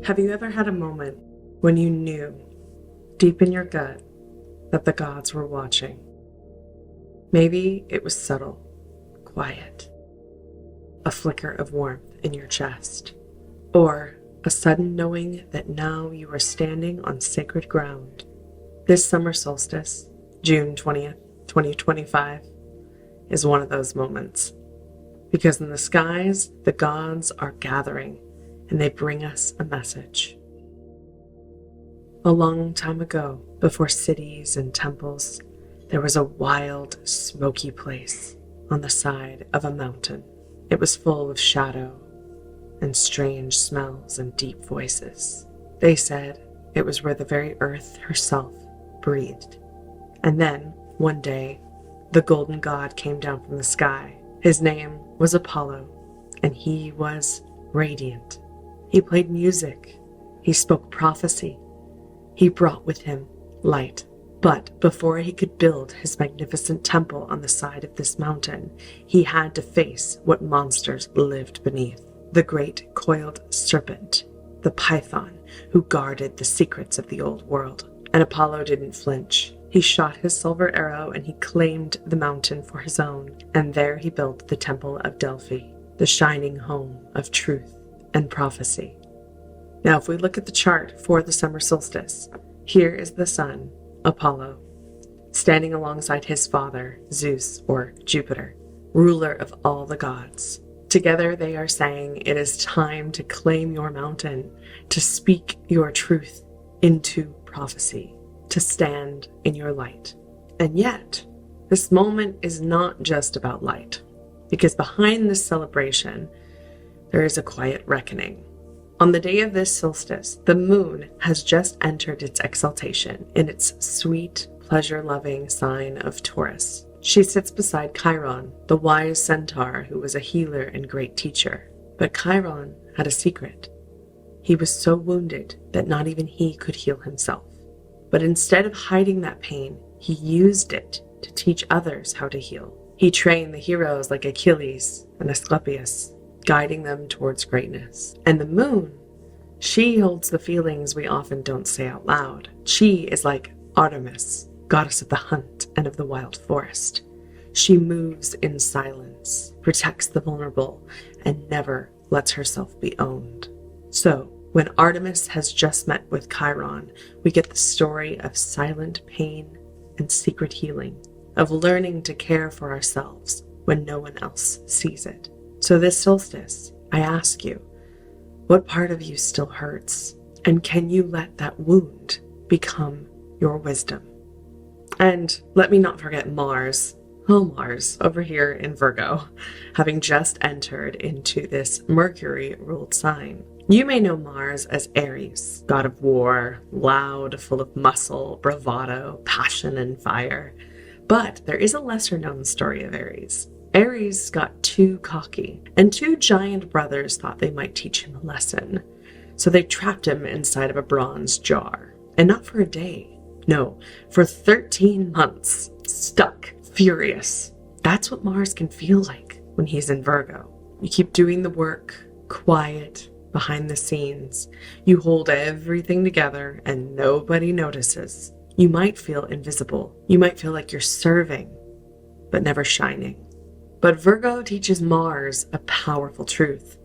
Have you ever had a moment when you knew, deep in your gut, that the gods were watching? Maybe it was subtle, quiet, a flicker of warmth in your chest, or a sudden knowing that now you are standing on sacred ground. This summer solstice, June 20th, 2025, is one of those moments. Because in the skies, the gods are gathering, and they bring us a message. A long time ago, before cities and temples, there was a wild, smoky place on the side of a mountain. It was full of shadow and strange smells and deep voices. They said it was where the very earth herself breathed. And then, one day, the golden god came down from the sky. His name was Apollo, and he was radiant. He played music. He spoke prophecy. He brought with him light. But before he could build his magnificent temple on the side of this mountain, he had to face what monsters lived beneath. The great coiled serpent, the python who guarded the secrets of the old world. And Apollo didn't flinch. He shot his silver arrow and he claimed the mountain for his own. And there he built the Temple of Delphi, the shining home of truth and prophecy. Now, if we look at the chart for the summer solstice, here is the sun, Apollo, standing alongside his father, Zeus or Jupiter, ruler of all the gods. Together they are saying it is time to claim your mountain, to speak your truth into prophecy, to stand in your light. And yet, this moment is not just about light, because behind this celebration, there is a quiet reckoning. On the day of this solstice, the moon has just entered its exaltation in its sweet, pleasure-loving sign of Taurus. She sits beside Chiron, the wise centaur who was a healer and great teacher. But Chiron had a secret. He was so wounded that not even he could heal himself. But instead of hiding that pain, he used it to teach others how to heal. He trained the heroes like Achilles and Asclepius, guiding them towards greatness. And the moon, she holds the feelings we often don't say out loud. She is like Artemis, goddess of the hunt and of the wild forest. She moves in silence, protects the vulnerable, and never lets herself be owned. So, when Artemis has just met with Chiron, we get the story of silent pain and secret healing, of learning to care for ourselves when no one else sees it. So this solstice, I ask you, what part of you still hurts? And can you let that wound become your wisdom? And let me not forget Mars. Oh, Mars, over here in Virgo, having just entered into this Mercury-ruled sign. You may know Mars as Aries, god of war, loud, full of muscle, bravado, passion, and fire. But there is a lesser-known story of Aries. Aries got too cocky, and two giant brothers thought they might teach him a lesson. So they trapped him inside of a bronze jar. And not for a day. No, for 13 months. Stuck. Furious. That's what Mars can feel like when he's in Virgo. You keep doing the work, quiet, behind the scenes. You hold everything together and nobody notices. You might feel invisible. You might feel like you're serving, but never shining. But Virgo teaches Mars a powerful truth,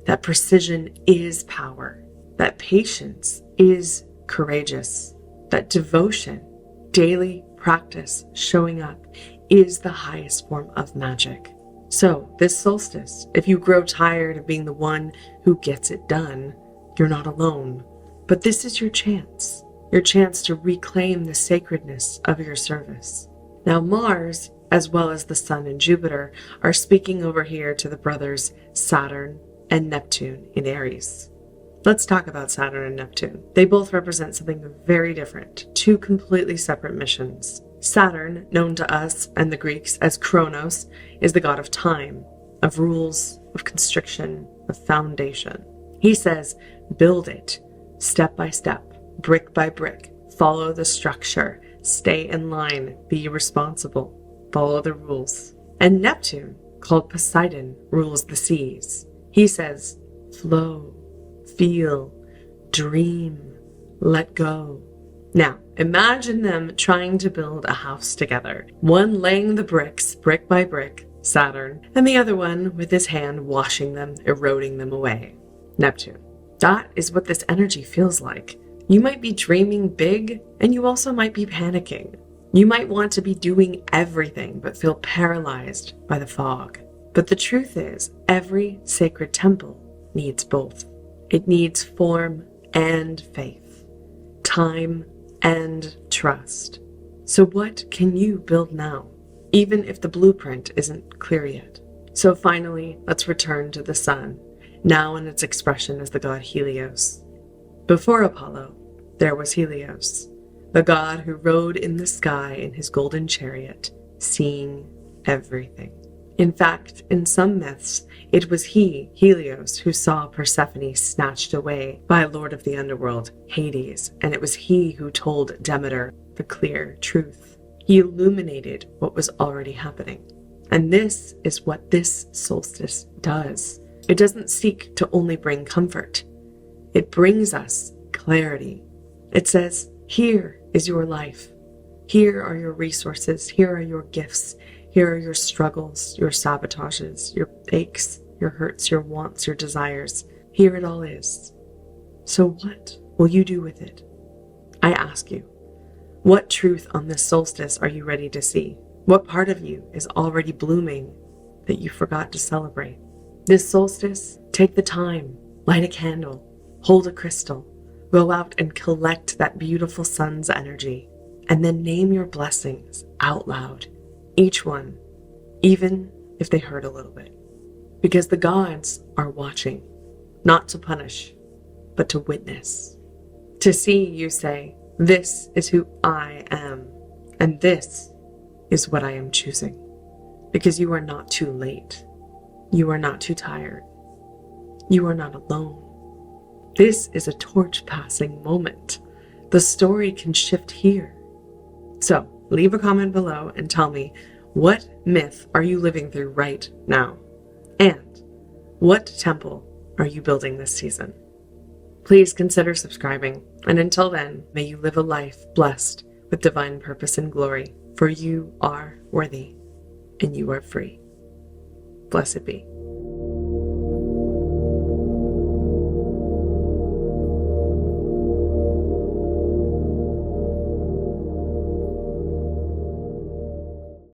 that precision is power, that patience is courageous, that devotion, daily practice, showing up, is the highest form of magic. So this solstice, if you grow tired of being the one who gets it done, you're not alone. But this is your chance to reclaim the sacredness of your service. Now Mars, as well as the Sun and Jupiter, are speaking over here to the brothers Saturn and Neptune in Aries. Let's talk about Saturn and Neptune. They both represent something very different, two completely separate missions. Saturn, known to us and the Greeks as Kronos, is the god of time, of rules, of constriction, of foundation. He says, build it, step by step, brick by brick, follow the structure, stay in line, be responsible, follow the rules. And Neptune, called Poseidon, rules the seas. He says, flow, feel, dream, let go. Now, imagine them trying to build a house together. One laying the bricks, brick by brick, Saturn, and the other one with his hand washing them, eroding them away, Neptune. That is what this energy feels like. You might be dreaming big, and you also might be panicking. You might want to be doing everything, but feel paralyzed by the fog. But the truth is, every sacred temple needs both. It needs form and faith, time and trust. So what can you build now, even if the blueprint isn't clear yet? So finally, let's return to the sun, now in its expression as the god Helios. Before Apollo, there was Helios, the god who rode in the sky in his golden chariot, seeing everything. In fact, in some myths, it was he, Helios, who saw Persephone snatched away by Lord of the Underworld, Hades, and it was he who told Demeter the clear truth. He illuminated what was already happening. And this is what this solstice does. It doesn't seek to only bring comfort. It brings us clarity. It says, here is your life. Here are your resources. Here are your gifts. Here are your struggles, your sabotages, your aches, your hurts, your wants, your desires. Here it all is. So what will you do with it? I ask you, what truth on this solstice are you ready to see? What part of you is already blooming that you forgot to celebrate? This solstice, take the time, light a candle, hold a crystal, go out and collect that beautiful sun's energy, and then name your blessings out loud. Each one, even if they hurt a little bit. Because the gods are watching, not to punish, but to witness. To see you say, this is who I am, and this is what I am choosing. Because you are not too late. You are not too tired. You are not alone. This is a torch-passing moment. The story can shift here. So, leave a comment below and tell me, what myth are you living through right now? And what temple are you building this season? Please consider subscribing, and until then, may you live a life blessed with divine purpose and glory, for you are worthy, and you are free. Blessed be.